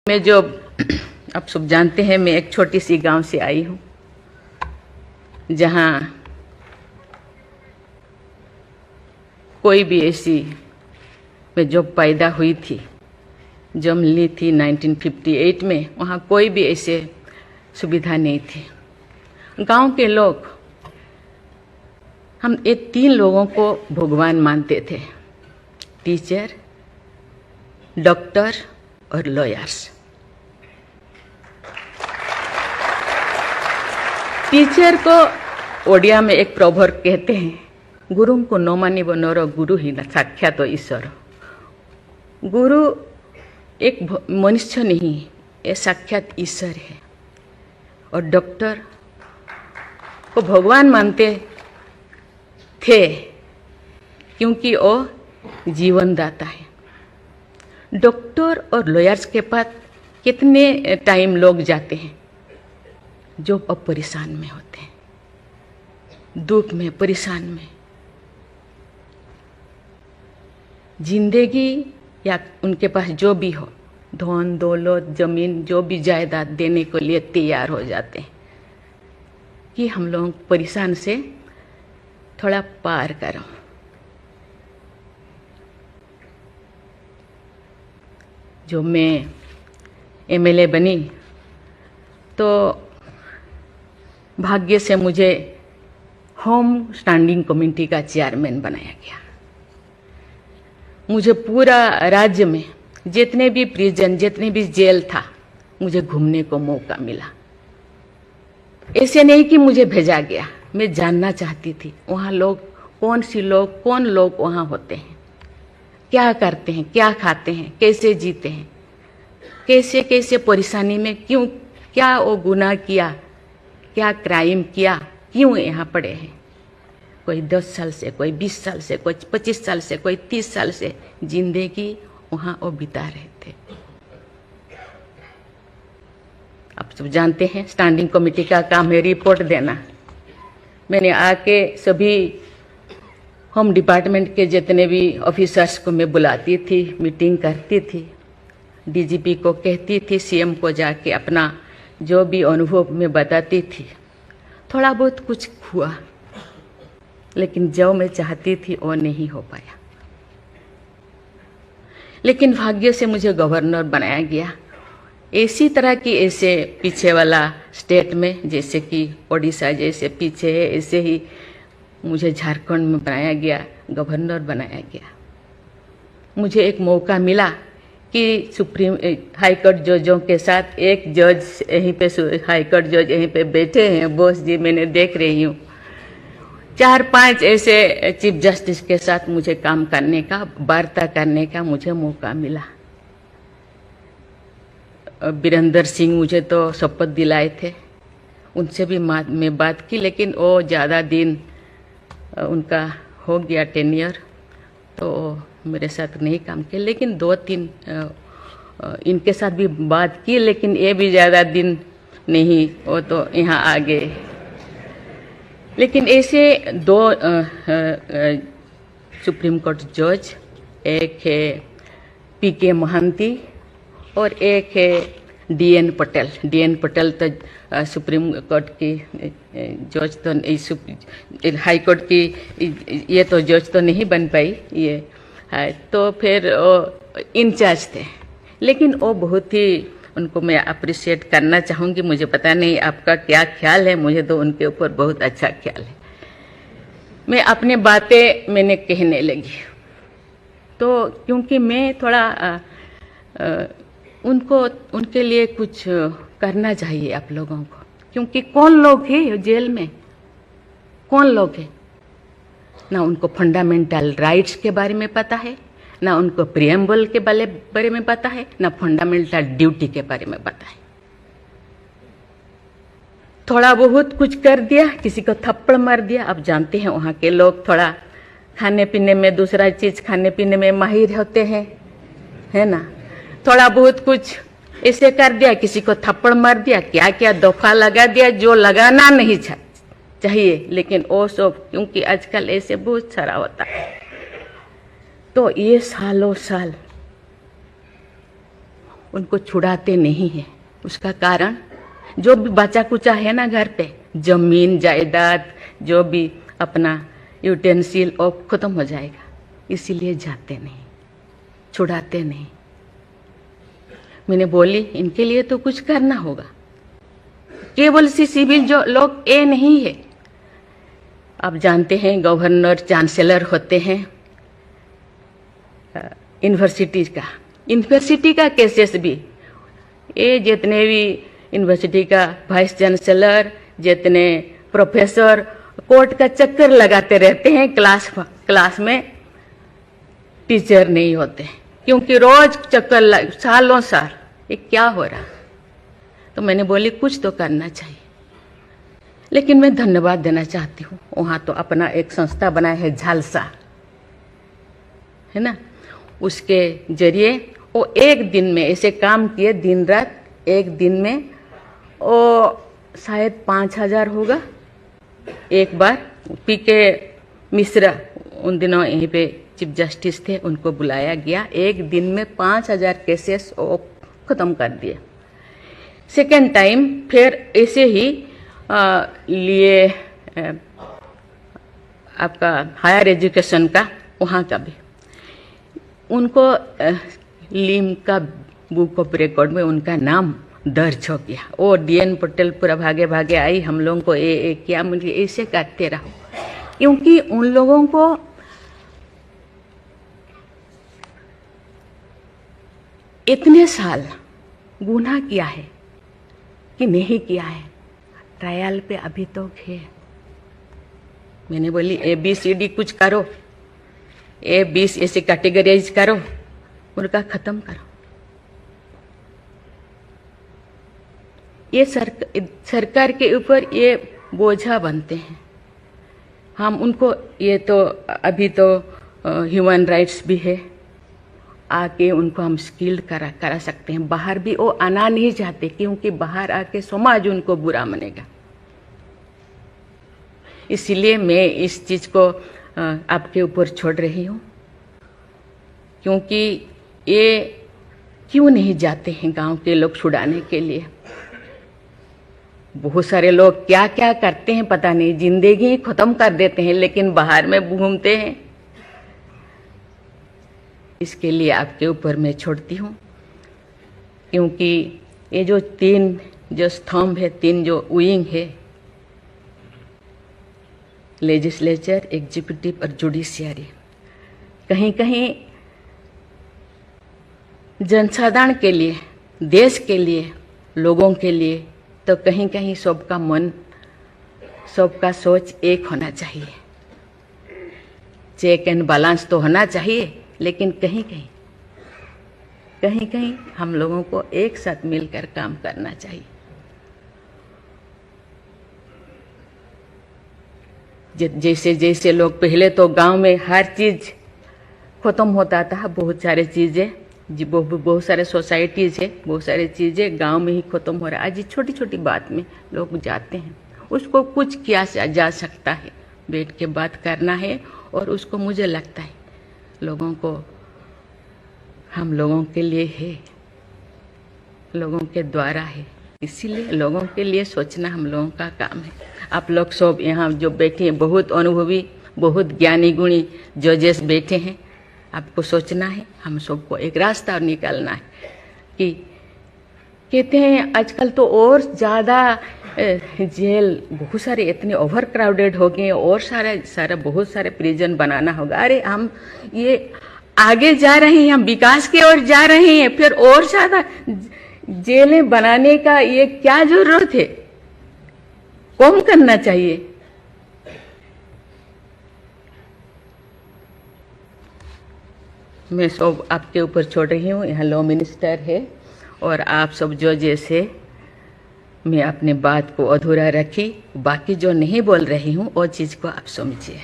मैं जो आप सब जानते हैं, मैं एक छोटी सी गांव से आई हूँ जहाँ कोई भी ऐसी, मैं जब पैदा हुई थी, जन्म ली थी 1958 में, वहाँ कोई भी ऐसे सुविधा नहीं थी। गांव के लोग, हम ये 3 लोगों को भगवान मानते थे, टीचर, डॉक्टर और लॉयर्स। टीचर को ओडिया में एक प्रोवर्ब कहते हैं, गुरु को न मानिब नर गुरु ही साक्षात ईश्वर। गुरु एक मनुष्य नहीं, ये साक्षात ईश्वर है। और डॉक्टर को भगवान मानते थे क्योंकि वो जीवन दाता है। डॉक्टर और लॉयर्स के पास कितने टाइम लोग जाते हैं जो अब परेशान में होते हैं, दुख में, परेशान में। जिंदगी या उनके पास जो भी हो, धन दौलत, जमीन, जो भी जायदाद देने के लिए तैयार हो जाते हैं कि हम लोग परेशान से थोड़ा पार करो। जो मैं एमएलए बनी तो भाग्य से मुझे होम स्टैंडिंग कमेटी का चेयरमैन बनाया गया। मुझे पूरा राज्य में जितने भी प्रिजन, जितने भी जेल था, मुझे घूमने को मौका मिला। ऐसे नहीं कि मुझे भेजा गया, मैं जानना चाहती थी वहाँ लोग कौन लोग वहाँ होते हैं, क्या करते हैं, क्या खाते हैं, कैसे जीते हैं, कैसे कैसे परेशानी में, क्यों, क्या वो गुनाह किया, क्या क्राइम किया, क्यों यहाँ पड़े हैं। कोई 10 साल से, कोई 20 साल से, कोई 25 साल से, कोई 30 साल से जिंदगी वहाँ वो बिता रहे थे। आप सब जानते हैं स्टैंडिंग कमेटी का काम है रिपोर्ट देना। मैंने आके सभी होम डिपार्टमेंट के जितने भी ऑफिसर्स को मैं बुलाती थी, मीटिंग करती थी, डीजीपी को कहती थी, सीएम को जाके अपना जो भी अनुभव मैं बताती थी। थोड़ा बहुत कुछ हुआ, लेकिन जो मैं चाहती थी वो नहीं हो पाया। लेकिन भाग्य से मुझे गवर्नर बनाया गया। इसी तरह की, ऐसे पीछे वाला स्टेट में, जैसे कि ओडिशा जैसे पीछे है, ऐसे ही मुझे झारखंड में बनाया गया, गवर्नर बनाया गया। मुझे एक मौका मिला कि सुप्रीम हाई कोर्ट जजों के साथ एक जज यहीं पे, हाई कोर्ट जज यहीं पे बैठे हैं, बोस जी, मैंने देख रही हूँ। 4-5 ऐसे चीफ जस्टिस के साथ मुझे काम करने का, वार्ता करने का मुझे मौका मिला। वीरेंद्र सिंह मुझे तो शपथ दिलाए थे, उनसे भी मैं बात की, लेकिन वो ज़्यादा दिन उनका हो गया टेन्योर, तो मेरे साथ नहीं काम किया। लेकिन 2-3 इनके साथ भी बात की, लेकिन ये भी ज़्यादा दिन नहीं, वो तो यहाँ आ गए। लेकिन ऐसे 2 सुप्रीम कोर्ट जज, एक है पीके महांती और एक है डीएन पटेल। डीएन पटेल तो सुप्रीम कोर्ट की जज तो, हाई कोर्ट की ये तो जज तो नहीं बन पाई ये है, तो फिर वो इंचार्ज थे। लेकिन वो बहुत ही, उनको मैं अप्रिशिएट करना चाहूँगी। मुझे पता नहीं आपका क्या ख्याल है, मुझे तो उनके ऊपर बहुत अच्छा ख्याल है। मैं अपने बातें मैंने कहने लगी, तो क्योंकि मैं थोड़ा उनके लिए कुछ करना चाहिए आप लोगों को। क्योंकि कौन लोग हैं जेल में, कौन लोग हैं, ना उनको फंडामेंटल राइट्स के बारे में पता है, ना उनको प्रियम्बल के बारे में पता है, ना फंडामेंटल ड्यूटी के बारे में पता है। थोड़ा बहुत कुछ कर दिया, किसी को थप्पड़ मार दिया। आप जानते हैं वहाँ के लोग थोड़ा खाने पीने में, दूसरा चीज खाने पीने में माहिर होते हैं, है ना। थोड़ा बहुत कुछ ऐसे कर दिया, किसी को थप्पड़ मार दिया, क्या क्या दफा लगा दिया जो लगाना नहीं चाहिए। लेकिन वो सब, क्योंकि आजकल ऐसे बहुत सारा होता है, तो ये सालों साल उनको छुड़ाते नहीं हैं। उसका कारण जो भी बचा कुचा है ना घर पे, जमीन जायदाद जो भी अपना यूटेंसिल और ख़त्म हो जाएगा, इसीलिए जाते नहीं, छुड़ाते नहीं। मैंने बोली इनके लिए तो कुछ करना होगा। केवल सी सिविल जो लोग ये नहीं है, आप जानते हैं गवर्नर चांसलर होते हैं यूनिवर्सिटी का केसेस भी, ये जितने भी यूनिवर्सिटी का वाइस चांसलर, जितने प्रोफेसर कोर्ट का चक्कर लगाते रहते हैं, क्लास में टीचर नहीं होते, क्योंकि रोज चक्कर सालों साल, ये क्या हो रहा। तो मैंने बोली कुछ तो करना चाहिए। लेकिन मैं धन्यवाद देना चाहती हूँ, वहाँ तो अपना एक संस्था बनाया है झालसा, है ना, उसके जरिए वो एक दिन में ऐसे काम किए, दिन रात, एक दिन में वो शायद 5,000 होगा। एक बार पीके मिश्रा उन दिनों यहीं पे चीफ जस्टिस थे, उनको बुलाया गया, एक दिन में 5,000 केसेस वो ख़त्म कर दिए। सेकेंड टाइम फिर ऐसे ही लिए आपका हायर एजुकेशन का, वहाँ का भी उनको लीम का बुक ऑफ रिकॉर्ड में उनका नाम दर्ज हो गया। वो DN पटेल पूरा भागे भागे आई, हम लोगों को ये किया, मुझे ऐसे करते रहो, क्योंकि उन लोगों को इतने साल गुनाह किया है कि नहीं किया है, ट्रायल पे अभी तो है। मैंने बोली ABCD कुछ करो, A20 ऐसे कैटेगराइज करो, उनका खत्म करो। ये सरकार के ऊपर ये बोझा बनते हैं। हम उनको, ये तो अभी तो ह्यूमन राइट्स भी है, आके उनको हम स्किल्ड करा सकते हैं। बाहर भी वो आना नहीं चाहते, क्योंकि बाहर आके समाज उनको बुरा मानेगा। इसीलिए मैं इस चीज़ को आपके ऊपर छोड़ रही हूँ, क्योंकि ये क्यों नहीं जाते हैं गांव के लोग छुड़ाने के लिए। बहुत सारे लोग क्या क्या करते हैं पता नहीं, जिंदगी खत्म कर देते हैं, लेकिन बाहर में घूमते हैं। इसके लिए आपके ऊपर मैं छोड़ती हूँ, क्योंकि ये जो 3 जो स्तंभ है, 3 जो विंग है, लेजिस्लेचर, एग्जीक्यूटिव और जुडिशियरी, कहीं कहीं जनसाधारण के लिए, देश के लिए, लोगों के लिए, तो कहीं कहीं सबका मन, सबका सोच एक होना चाहिए। चेक एंड बैलेंस तो होना चाहिए, लेकिन कहीं कहीं हम लोगों को एक साथ मिलकर काम करना चाहिए। जैसे जैसे लोग, पहले तो गांव में हर चीज खत्म होता था, बहुत सारे चीजें, बहुत सारे सोसाइटीज है, बहुत सारी चीजें गांव में ही खत्म हो रहा है। आज छोटी छोटी बात में लोग जाते हैं, उसको कुछ किया जा सकता है, बैठ के बात करना है। और उसको मुझे लगता है लोगों को, हम लोगों के लिए है, लोगों के द्वारा है, इसीलिए लोगों के लिए सोचना हम लोगों का काम है। आप लोग सब यहाँ जो बैठे हैं, बहुत अनुभवी, बहुत ज्ञानी गुणी जजेस बैठे हैं, आपको सोचना है, हम सबको एक रास्ता निकालना है। कि कहते हैं आजकल तो और ज़्यादा जेल, बहुत सारे इतने ओवर क्राउडेड हो गए, और सारा बहुत सारे प्रिजन बनाना होगा। अरे हम ये आगे जा रहे हैं, हम विकास की ओर जा रहे हैं, फिर और ज़्यादा जेलें बनाने का ये क्या जरूरत है? कम करना चाहिए। मैं सब आपके ऊपर छोड़ रही हूँ, यहाँ लॉ मिनिस्टर है, और आप सब जो जैसे, मैं अपने बात को अधूरा रखी, बाकी जो नहीं बोल रही हूँ वो चीज़ को आप समझिए।